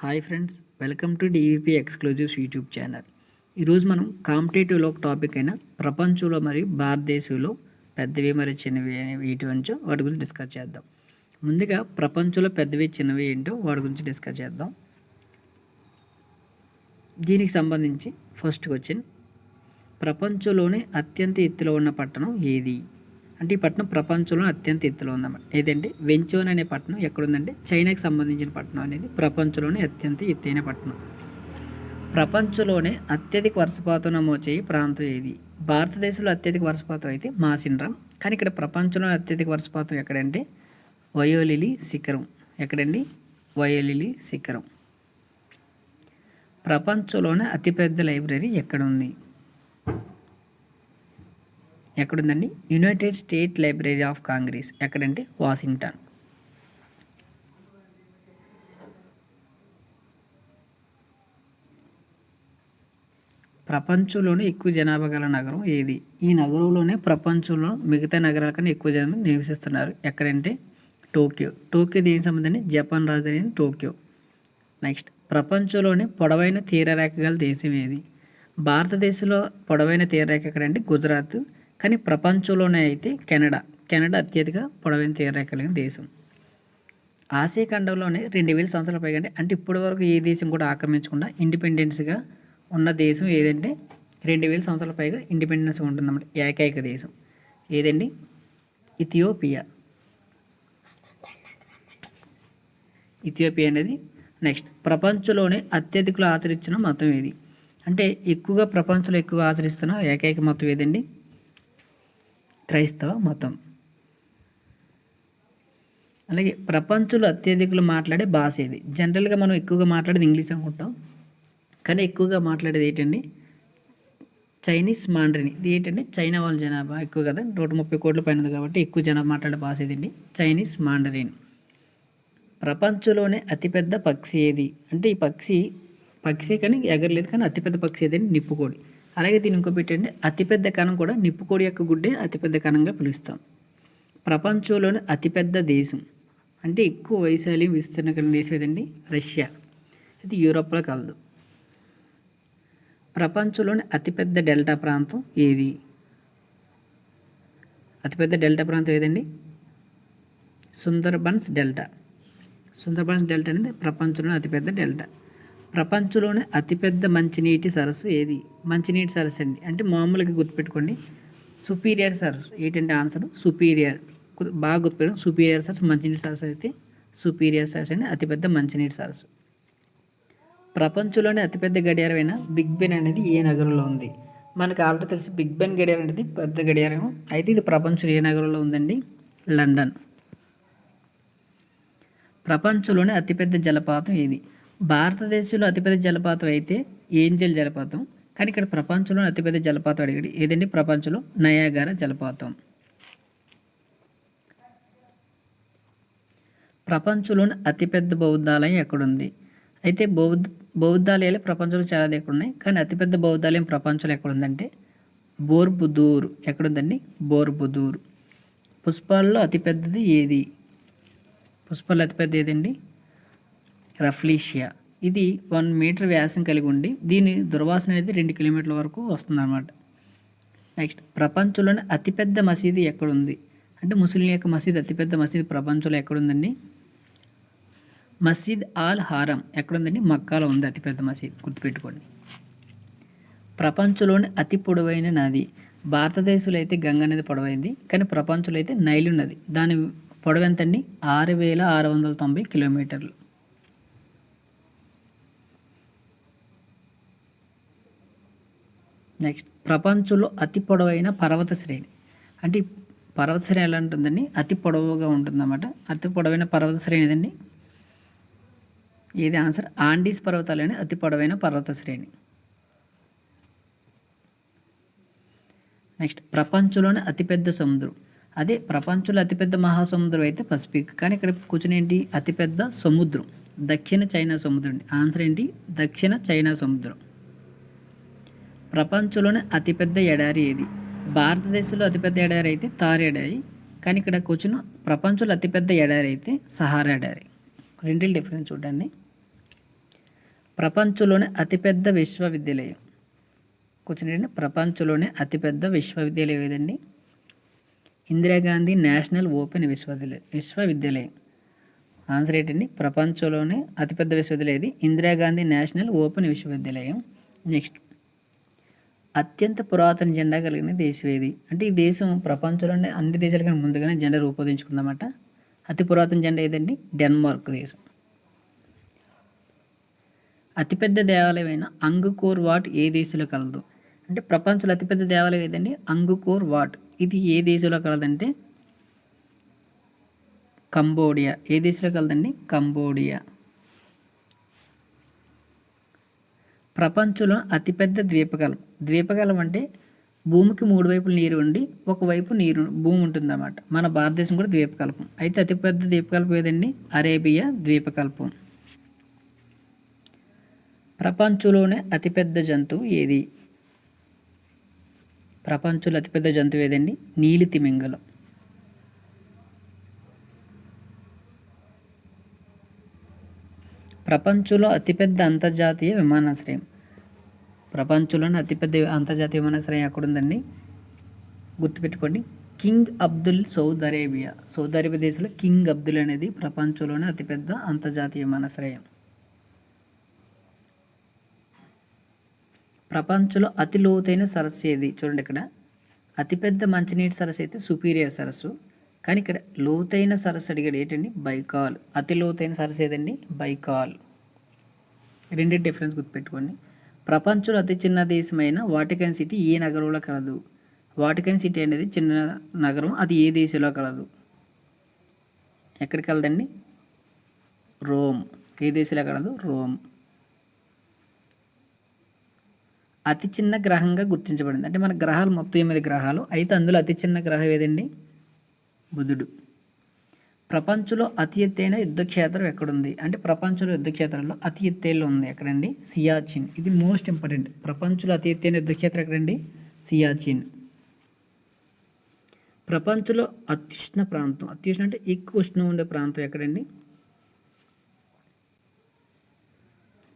Hi friends, welcome to DVP exclusives YouTube channel. ఈరోజు మనం కాంపిటేటివ్లో ఒక టాపిక్ అయిన ప్రపంచంలో మరియు భారతదేశంలో పెద్దవి మరియు చిన్నవి అనేవి వీటి గురించి వాటి గురించి డిస్కస్ చేద్దాం. ముందుగా ప్రపంచంలో పెద్దవి చిన్నవి ఏంటో వాటి గురించి డిస్కస్ చేద్దాం. దీనికి సంబంధించి ఫస్ట్ క్వశ్చన్, ప్రపంచంలోనే అత్యంత ఎత్తులో ఉన్న పట్టణం ఏది? అంటే ఈ పట్టణం ప్రపంచంలో అత్యంత ఎత్తులో ఉందన్నమాట. ఏదంటే వెంచోన్ అనే పట్టణం ఎక్కడుందంటే చైనాకి సంబంధించిన పట్టణం అనేది ప్రపంచంలోనే అత్యంత ఎత్తైన పట్టణం. ప్రపంచంలోనే అత్యధిక వర్షపాతం నమోదు చేయే ప్రాంతం ఏది? భారతదేశంలో అత్యధిక వర్షపాతం అయితే మాసిన్రామ్. కానీ ఇక్కడ ప్రపంచంలో అత్యధిక వర్షపాతం ఎక్కడంటే వయోలిలి శిఖరం. ఎక్కడండి? వయోలిలి శిఖరం. ప్రపంచంలోనే అతిపెద్ద లైబ్రరీ ఎక్కడుంది? ఎక్కడుందండి? United State library of Congress. ఎక్కడంటే వాషింగ్టన్. ప్రపంచంలోనే ఎక్కువ జనాభా గల నగరం ఏది? ఈ నగరంలోనే ప్రపంచంలో మిగతా నగరాల కన్నా ఎక్కువ జనం నివసిస్తున్నారు. ఎక్కడంటే టోక్యో. టోక్యో దేనికి సంబంధించి జపాన్ రాజధాని టోక్యో. నెక్స్ట్, ప్రపంచంలోనే పొడవైన తీరరేఖ గల దేశం ఏది? భారతదేశంలో పొడవైన తీరరేఖ ఎక్కడంటే గుజరాత్. కానీ ప్రపంచంలోనే అయితే కెనడా. కెనడా అత్యధిక పొడవైన తీరరేఖ కలిగిన దేశం. ఆసియా ఖండంలోనే 2000 సంవత్సరాల పైగా అంటే ఇప్పటి వరకు ఏ దేశం కూడా ఆక్రమించకుండా ఇండిపెండెన్స్గా ఉన్న దేశం ఏదంటే 2000 సంవత్సరాల పైగా ఇండిపెండెన్స్గా ఉంటుందన్నమాట. ఏకైక దేశం ఏదండి? ఇథియోపియా. ఇథియోపియా అనేది. నెక్స్ట్, ప్రపంచంలోనే అత్యధికులు ఆచరించిన మతం ఏది? అంటే ఎక్కువగా ప్రపంచంలో ఎక్కువగా ఆచరిస్తున్న ఏకైక మతం ఏదండి? క్రైస్తవ మతం. అలాగే ప్రపంచంలో అత్యధికులు మాట్లాడే భాష ఏది? జనరల్గా మనం ఎక్కువగా మాట్లాడేది ఇంగ్లీష్ అనుకుంటాం, కానీ ఎక్కువగా మాట్లాడేది ఏంటండి? Chinese Mandarin. ఇది ఏంటంటే చైనా వాళ్ళ జనాభా ఎక్కువ కదా, 130 కోట్ల పైన ఉంది కాబట్టి ఎక్కువ జనాభా మాట్లాడే భాష ఏదండి? Chinese Mandarin. ప్రపంచంలోనే అతిపెద్ద పక్షి ఏది? అంటే ఈ పక్షి కానీ ఎగరలేదు, కానీ అతిపెద్ద పక్షి ఏదండి? నిప్పుకోడి. అలాగే దీని ఇంకో పెట్టండి, అతిపెద్ద కణం కూడా నిప్పుకోడి యొక్క గుడ్డే అతిపెద్ద కణంగా పిలుస్తాం. ప్రపంచంలోని అతిపెద్ద దేశం అంటే ఎక్కువ వైశాల్యం విస్తరణ కలిగిన దేశం ఏదండి? రష్యా. ఇది యూరోప్లో కలదు. ప్రపంచంలోని అతిపెద్ద డెల్టా ప్రాంతం ఏది? అతిపెద్ద డెల్టా ప్రాంతం ఏదండి? సుందర్బన్స్ డెల్టా. సుందర్బన్స్ డెల్టా అనేది ప్రపంచంలోని అతిపెద్ద డెల్టా. ప్రపంచంలోనే అతిపెద్ద మంచినీటి సరస్సు ఏది? మంచినీటి సరస్సు అండి. అంటే మామూలుగా గుర్తుపెట్టుకోండి, సుపీరియర్ సరస్సు. ఏంటంటే ఆన్సర్ సుపీరియర్. బాగా గుర్తుపెట్టుకోండి, సుపీరియర్ సరస్సు మంచినీటి సరస్సు అయితే సుపీరియర్ సరస్సు అండి అతిపెద్ద మంచినీటి సరస్సు. ప్రపంచంలోనే అతిపెద్ద గడియారమైన బిగ్ బెన్ అనేది ఏ నగరంలో ఉంది? మనకు ఆల్రెడీ తెలిసి బిగ్ బెన్ గడియారం అనేది పెద్ద గడియారం. అయితే ఇది ప్రపంచంలో ఏ నగరంలో ఉందండి? లండన్. ప్రపంచంలోనే అతిపెద్ద జలపాతం ఏది? భారతదేశంలో అతిపెద్ద జలపాతం అయితే ఏంజల్ జలపాతం. కానీ ఇక్కడ ప్రపంచంలో అతిపెద్ద జలపాతం అడిగాడు. ఏదండి? ప్రపంచంలో నయాగారా జలపాతం. ప్రపంచంలోని అతిపెద్ద బౌద్ధాలయం ఎక్కడుంది? అయితే బౌద్ధాలయాలు ప్రపంచంలో చాలా దగ్గర ఉన్నాయి, కానీ అతిపెద్ద బౌద్ధాలయం ప్రపంచంలో ఎక్కడుందంటే బోర్బుదూర్. ఎక్కడుందండి? బోర్బుదూర్. పుష్పాల్లో అతిపెద్దది ఏది? పుష్పాల్లో అతిపెద్ద ఏదండి? రఫ్లీషియా. ఇది 1 మీటర్ వ్యాసం కలిగి ఉండి దీని దుర్వాసన అనేది 2 కిలోమీటర్ల వరకు వస్తుందన్నమాట. నెక్స్ట్, ప్రపంచంలోని అతిపెద్ద మసీదు ఎక్కడుంది? అంటే ముస్లిం యొక్క మసీద్, అతిపెద్ద మసీదు ప్రపంచంలో ఎక్కడుందండి? మసీద్ ఆల్ హారం. ఎక్కడుందండి? మక్కాలో ఉంది అతిపెద్ద మసీద్, గుర్తుపెట్టుకోండి. ప్రపంచంలోని అతి పొడవైన నది. భారతదేశంలో అయితే గంగా నది పొడవైంది, కానీ ప్రపంచంలో అయితే నైలు నది. దాని పొడవు ఎంతండి? 6690 కిలోమీటర్లు. నెక్స్ట్, ప్రపంచంలో అతి పొడవైన పర్వత శ్రేణి. అంటే పర్వత శ్రేణి ఎలా ఉంటుందండి? అతి పొడవుగా ఉంటుందన్నమాట. అతి పొడవైన పర్వత శ్రేణి ఏదండి? ఏది ఆన్సర్? ఆండీస్ పర్వతాలని అతి పొడవైన పర్వత శ్రేణి. నెక్స్ట్, ప్రపంచంలోని అతిపెద్ద సముద్రం. అదే ప్రపంచంలో అతిపెద్ద మహాసముద్రం అయితే పసిఫిక్, కానీ ఇక్కడ కూర్చుని ఏంటి? అతిపెద్ద సముద్రం దక్షిణ చైనా సముద్రం అండి. ఆన్సర్ ఏంటి? దక్షిణ చైనా సముద్రం. ప్రపంచంలోనే అతిపెద్ద ఎడారి ఏది? భారతదేశంలో అతిపెద్ద ఎడారి అయితే థార్ ఎడారి, కానీ ఇక్కడ కూర్చుని ప్రపంచంలో అతిపెద్ద ఎడారి అయితే సహారా ఎడారి. రెండింటి డిఫరెన్స్ చూడండి. ప్రపంచంలోనే అతిపెద్ద విశ్వవిద్యాలయం. క్వశ్చన్ ఏంటంటే ప్రపంచంలోనే అతిపెద్ద విశ్వవిద్యాలయం ఏదండి? ఇందిరాగాంధీ నేషనల్ ఓపెన్ విశ్వవిద్యాలయం. ఆన్సర్ ఏంటండి? ప్రపంచంలోనే అతిపెద్ద విశ్వవిద్యాలయం ఇది ఇందిరాగాంధీ నేషనల్ ఓపెన్ విశ్వవిద్యాలయం. నెక్స్ట్, అత్యంత పురాతన జెండా కలిగిన దేశం ఏది? అంటే ఈ దేశం ప్రపంచంలోనే అన్ని దేశాల కన్నా ముందుగానే జెండా రూపొందించుకుందన్నమాట. అతి పురాతన జెండా ఏదండి? డెన్మార్క్ దేశం. అతిపెద్ద దేవాలయమైన అంగుకోర్ వాట్ ఏ దేశంలో కలదు? అంటే ప్రపంచంలో అతిపెద్ద దేవాలయం ఏదండి? అంగుకోర్ వాట్. ఇది ఏ దేశంలో కలదంటే కంబోడియా. ఏ దేశంలో కలదండి? కంబోడియా. ప్రపంచంలో అతిపెద్ద ద్వీపకల్పం. ద్వీపకల్పం అంటే భూమికి 3 వైపులు నీరు ఉండి ఒకవైపు భూమి ఉంటుందన్నమాట. మన భారతదేశం కూడా ద్వీపకల్పం. అయితే అతిపెద్ద ద్వీపకల్పం ఏదండి? అరేబియా ద్వీపకల్పం. ప్రపంచంలోనే అతిపెద్ద జంతువు ఏది? ప్రపంచంలో అతిపెద్ద జంతువు ఏదండి? నీలి తిమింగలం. ప్రపంచంలో అతిపెద్ద అంతర్జాతీయ విమానాశ్రయం. ప్రపంచంలోనే అతిపెద్ద అంతర్జాతీయ విమానాశ్రయం ఎక్కడుందండి? గుర్తుపెట్టుకోండి, king Abdul Saudi Arabia. Saudi Arabia దేశంలో కింగ్ అబ్దుల్ అనేది ప్రపంచంలోనే అతిపెద్ద అంతర్జాతీయ విమానాశ్రయం. ప్రపంచంలో అతి లోతైన సరస్సు ఏది? చూడండి, ఇక్కడ అతిపెద్ద మంచినీటి సరస్సు అయితే సుపీరియర్ సరస్సు, కానీ ఇక్కడ లోతైన సరస్సు అడిగాడు. ఏంటండి? బైకాల్. అతి లోతైన సరస్సు ఏదండి? బైకాల్. రెండింటి డిఫరెన్స్ గుర్తుపెట్టుకోండి. ప్రపంచంలో అతి చిన్న దేశమైన వాటికన్ సిటీ ఏ నగరంలో కలదు? వాటికన్ సిటీ అనేది చిన్న నగరం, అది ఏ దేశంలో కలదు? ఎక్కడికి కలదండి? రోమ్. ఏ దేశంలో కలదు? రోమ్. అతి చిన్న గ్రహంగా గుర్తించబడింది. అంటే మన గ్రహాలు మొత్తం 8 గ్రహాలు, అయితే అందులో అతి చిన్న గ్రహం ఏదండి? బుధుడు. ప్రపంచంలో అతి ఎత్తైన యుద్ధక్షేత్రం ఎక్కడుంది? అంటే ప్రపంచంలో యుద్ధక్షేత్రంలో అతి ఎత్తైలో ఉంది ఎక్కడండి? సియాచిన్. ఇది మోస్ట్ ఇంపార్టెంట్. ప్రపంచంలో అతి ఎత్తైన యుద్ధక్షేత్రం ఎక్కడండి? సియాచిన్. ప్రపంచంలో అత్యుష్ణ ప్రాంతం. అత్యుష్ణ అంటే ఎక్కువ ఉష్ణం ఉండే ప్రాంతం ఎక్కడండి?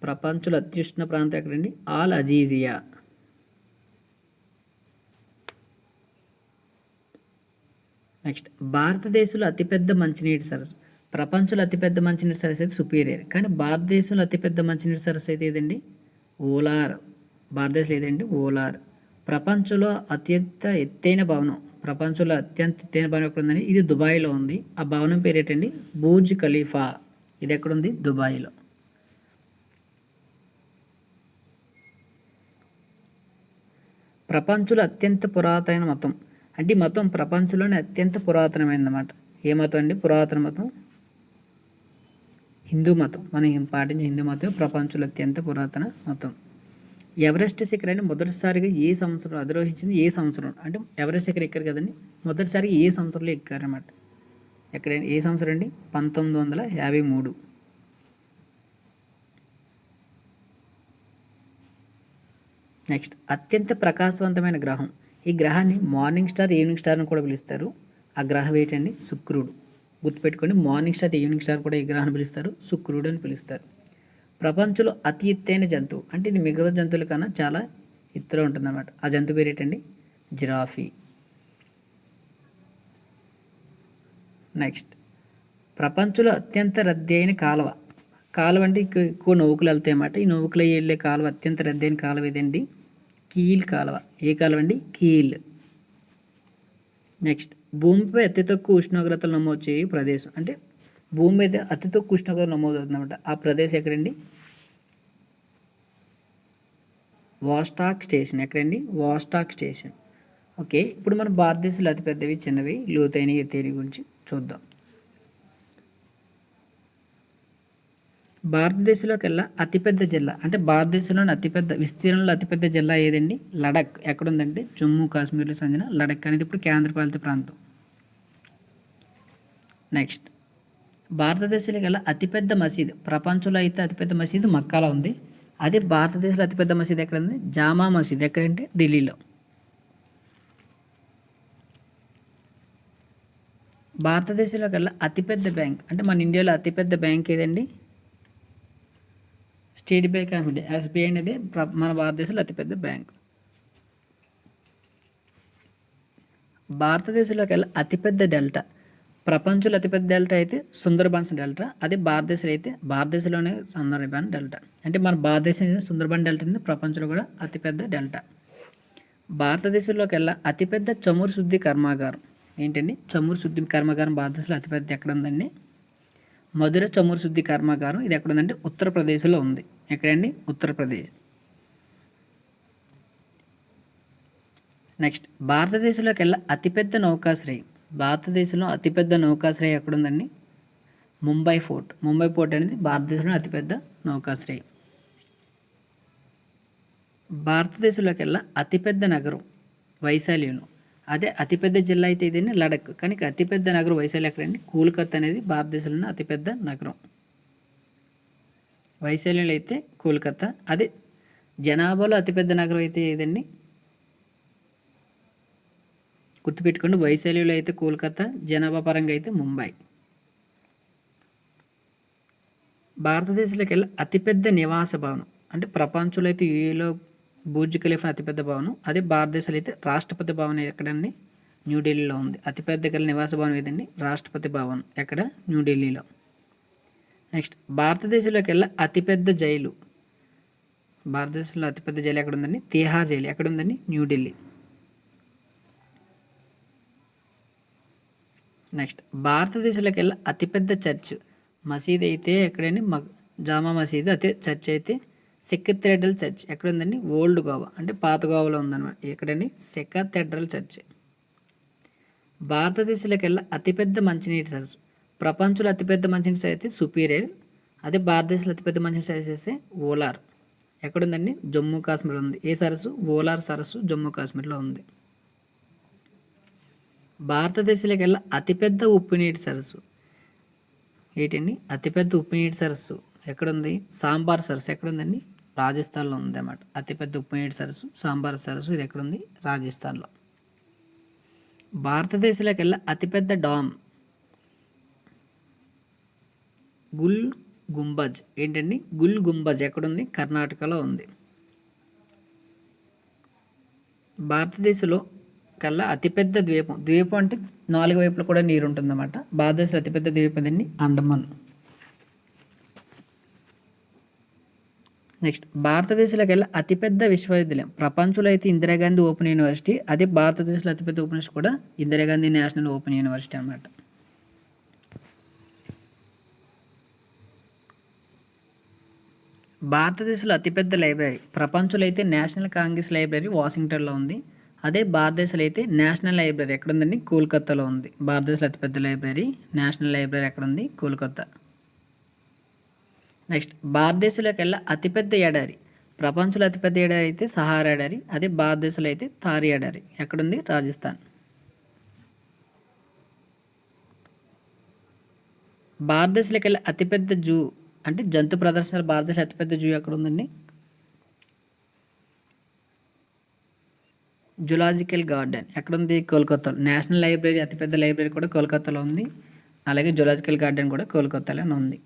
ప్రపంచంలో అత్యుష్ణ ప్రాంతం ఎక్కడండి? All Aziziya. నెక్స్ట్, భారతదేశంలో అతిపెద్ద మంచినీటి సరస్సు. ప్రపంచంలో అతిపెద్ద మంచినీటి సరస్సు అయితే సుపీరియర్, కానీ భారతదేశంలో అతిపెద్ద మంచినీటి సరస్సు అయితే ఏదండి? ఓలార్. భారతదేశంలో ఏదండి? ఓలార్. ప్రపంచంలో అత్యంత ఎత్తైన భవనం. ప్రపంచంలో అత్యంత ఎత్తైన భవనం ఎక్కడ ఉందండి? ఇది దుబాయ్లో ఉంది. ఆ భవనం పేరు ఏంటండి? బూర్జ్ ఖలీఫా. ఇది ఎక్కడుంది? దుబాయ్లో. ప్రపంచంలో అత్యంత పురాతన మతం. అంటే ఈ మతం ప్రపంచంలోనే అత్యంత పురాతనమైనదన్నమాట. ఏ మతం అండి? పురాతన మతం హిందూ మతం. మనం పాటించే హిందూ మతం ప్రపంచంలో అత్యంత పురాతన మతం. ఎవరెస్ట్ శిఖరాన్ని మొదటిసారిగా ఏ సంవత్సరం అధిరోహించింది? ఏ సంవత్సరం? అంటే ఎవరెస్ట్ శిఖరం ఎక్కారు కదండి, మొదటిసారిగా ఏ సంవత్సరంలో ఎక్కారన్నమాట. ఎక్కడ? ఏ సంవత్సరం అండి? 1953. నెక్స్ట్, అత్యంత ప్రకాశవంతమైన గ్రహం. ఈ గ్రహాన్ని మార్నింగ్ స్టార్, ఈవినింగ్ స్టార్ అని కూడా పిలుస్తారు. ఆ గ్రహం ఏంటండి? శుక్రుడు. గుర్తుపెట్టుకోండి, మార్నింగ్ స్టార్, ఈవినింగ్ స్టార్ కూడా ఈ గ్రహాన్ని పిలుస్తారు, శుక్రుడు అని పిలుస్తారు. ప్రపంచంలో అతి ఎత్తైన జంతువు. అంటే ఇది మిగతా జంతువుల కన్నా చాలా ఎత్తులో ఉంటుందన్నమాట. ఆ జంతువు పేరు ఏంటండి? జిరాఫీ. నెక్స్ట్, ప్రపంచంలో అత్యంత రద్దీ అయిన కాలువ. కాలువ అంటే ఎక్కువ నౌకలు వెళ్తాయి అన్నమాట. ఈ నౌకలు వెళ్ళే కాలువ, అత్యంత రద్దీ అయిన కాలువ ఏదండి? కీల్ కాలువ. ఏ కాలువ అండి? కీల్. నెక్స్ట్, భూమిపై అతి తక్కువ ఉష్ణోగ్రతలు నమోదు చేయే ప్రదేశం. అంటే భూమి మీద అతి తక్కువ ఉష్ణోగ్రత నమోదు అవుతుందన్నమాట. ఆ ప్రదేశం ఎక్కడండి? వాస్టాక్ స్టేషన్. ఎక్కడండి? వాస్టాక్ స్టేషన్. ఓకే, ఇప్పుడు మన భారతదేశంలో అతి పెద్దవి, చిన్నవి, లోతైన ఎత్తైన గురించి చూద్దాం. భారతదేశంలోకెల్లా అతిపెద్ద జిల్లా. అంటే భారతదేశంలోని అతిపెద్ద విస్తీర్ణంలో అతిపెద్ద జిల్లా ఏదండి? లడక్. ఎక్కడుందంటే జమ్మూ కాశ్మీర్లో చెందిన లడక్ అనేది ఇప్పుడు కేంద్రపాలిత ప్రాంతం. నెక్స్ట్, భారతదేశంలో గల అతిపెద్ద మసీదు. ప్రపంచంలో అయితే అతిపెద్ద మసీదు మక్కాలో ఉంది. అదే భారతదేశంలో అతిపెద్ద మసీదు ఎక్కడ ఉంది? జామా మసీద్. ఎక్కడంటే ఢిల్లీలో. భారతదేశంలో గల అతిపెద్ద బ్యాంక్. అంటే మన ఇండియాలో అతిపెద్ద బ్యాంక్ ఏదండి? State bank of India, SBI అనేది మన భారతదేశంలో అతిపెద్ద బ్యాంక్. భారతదేశంలోకి వెళ్ళి అతిపెద్ద డెల్టా, ప్రపంచంలో అతిపెద్ద డెల్టా అయితే సుందర్బన్స్ డెల్టా, అదే భారతదేశంలో అయితే భారతదేశంలోనే సుందర్బన్ డెల్టా. అంటే మన భారతదేశం సుందర్బన్ డెల్టా అనేది ప్రపంచంలో కూడా అతిపెద్ద డెల్టా. భారతదేశంలోకి వెళ్ళి అతిపెద్ద చమురు శుద్ధి కర్మాగారం ఏంటండి? చమురు శుద్ధి కర్మాగారం భారతదేశంలో అతిపెద్ద ఎక్కడ ఉందండి? మధుర చమురు శుద్ధి కర్మాగారం. ఇది ఎక్కడ ఉందంటే ఉత్తరప్రదేశ్లో ఉంది. ఎక్కడండి? ఉత్తరప్రదేశ్. నెక్స్ట్, భారతదేశంలోకి వెళ్ళి అతిపెద్ద నౌకాశ్రయం. భారతదేశంలో అతిపెద్ద నౌకాశ్రయం ఎక్కడుందండి? ముంబై ఫోర్ట్. ముంబై పోర్ట్ అనేది భారతదేశంలో అతిపెద్ద నౌకాశ్రయం. భారతదేశంలోకి వెళ్ళి అతిపెద్ద నగరం వైశాల్యంలో, అదే అతిపెద్ద జిల్లా అయితే ఇదేంటి? లడక్. కానీ ఇక్కడ అతిపెద్ద నగరం వైశాల్యం ఎక్కడండి? కోల్కతా అనేది భారతదేశంలో అతిపెద్ద నగరం. వైశాల్యంలో అయితే కోల్కతా. అదే జనాభాలో అతిపెద్ద నగరం అయితే ఏదండి? గుర్తుపెట్టుకోండి, వైశాల్యంలో అయితే కోల్కతా, జనాభా పరంగా అయితే ముంబై. భారతదేశంలోకి వెళ్ళి అతిపెద్ద నివాస భవనం అంటే ప్రపంచంలో అయితే యూఏలో బుర్జ్ ఖలీఫా అతిపెద్ద భవనం. అదే భారతదేశంలో అయితే రాష్ట్రపతి భవన్ ఎక్కడండి? న్యూఢిల్లీలో ఉంది. అతిపెద్ద గల నివాస భవనం ఏదండి? రాష్ట్రపతి భవన్. ఎక్కడ? న్యూఢిల్లీలో. నెక్స్ట్, భారతదేశంలోకి వెళ్ళి అతిపెద్ద జైలు. భారతదేశంలో అతిపెద్ద జైలు ఎక్కడ ఉందండి? తిహార్ జైలు. ఎక్కడ ఉందండి? న్యూఢిల్లీ. నెక్స్ట్, భారతదేశంలోకి వెళ్ళి అతిపెద్ద చర్చ్ మసీద్ అయితే ఎక్కడండి? జామా మసీద్. అదే చర్చ్ అయితే సెక్రటెరియల్ చర్చ్. ఎక్కడ ఉందండి? ఓల్డ్ గోవా అంటే పాత గోవాలో ఉందన్నమాట. ఎక్కడండి? సెక్రటెరియల్ చర్చ్. భారతదేశంలోకి వెళ్ళి అతిపెద్ద మంచినీటి సరస్సు. ప్రపంచంలో అతిపెద్ద మంచినీటి సరస్సు అయితే సుపీరియర్. అదే భారతదేశంలో అతిపెద్ద మంచినీటి సరస్సు అయితే ఓలార్. ఎక్కడుందండి? జమ్మూ కాశ్మీర్ ఉంది. ఏ సరస్సు? ఓలార్ సరస్సు జమ్మూ కాశ్మీర్లో ఉంది. భారతదేశంలోకి వెళ్ళి అతిపెద్ద ఉప్పు నీటి సరస్సు ఏంటండి? అతిపెద్ద ఉప్పు నీటి సరస్సు ఎక్కడుంది? సాంబార్ సరస్సు. ఎక్కడుందండి? రాజస్థాన్లో ఉంది అన్నమాట. అతిపెద్ద ఉప్పు నీటి సరస్సు సాంబార్ సరస్సు. ఇది ఎక్కడుంది? రాజస్థాన్లో. భారతదేశంలోకి వెళ్ళి అతిపెద్ద డామ్ గుల్ గుంబజ్. ఏంటండి? గుల్ గుంబజ్ ఎక్కడుంది? కర్ణాటకలో ఉంది. భారతదేశంలో కల్లా అతిపెద్ద ద్వీపం. ద్వీపం అంటే 4 వైపులు కూడా నీరు ఉంటుందన్నమాట. భారతదేశంలో అతిపెద్ద ద్వీపం ఏంటి? అండమాన్. నెక్స్ట్, భారతదేశంలోకి వెళ్ళి అతిపెద్ద విశ్వవిద్యాలయం. ప్రపంచంలో అయితే ఇందిరాగాంధీ ఓపెన్ యూనివర్సిటీ. అదే భారతదేశంలో అతిపెద్ద ఓపెన్ యూనివర్సిటీ కూడా ఇందిరాగాంధీ నేషనల్ ఓపెన్ యూనివర్సిటీ అన్నమాట. భారతదేశంలో అతిపెద్ద లైబ్రరీ. ప్రపంచంలో అయితే నేషనల్ కాంగ్రెస్ లైబ్రరీ వాషింగ్టన్లో ఉంది. అదే భారతదేశంలో అయితే నేషనల్ లైబ్రరీ ఎక్కడ ఉందండి? కోల్కతాలో ఉంది. భారతదేశంలో అతిపెద్ద లైబ్రరీ నేషనల్ లైబ్రరీ ఎక్కడ ఉంది? కోల్కతా. నెక్స్ట్, భారతదేశంలోకి వెళ్ళి అతిపెద్ద ఎడారి. ప్రపంచంలో అతిపెద్ద ఎడారి అయితే సహారా ఎడారి. అదే భారతదేశంలో అయితే థార్ ఎడారి. ఎక్కడుంది? రాజస్థాన్. భారతదేశంలోకి వెళ్ళి అతిపెద్ద జూ అంటే జంతు ప్రదర్శనలు. భారతదేశంలో అతిపెద్ద జూ ఎక్కడ ఉందండి? జులాజికల్ గార్డెన్ ఎక్కడుంది? కోల్కతాలో. నేషనల్ లైబ్రరీ అతిపెద్ద లైబ్రరీ కూడా కోల్కతాలో ఉంది. అలాగే జులాజికల్ గార్డెన్ కూడా కోల్కతాలోనే ఉంది.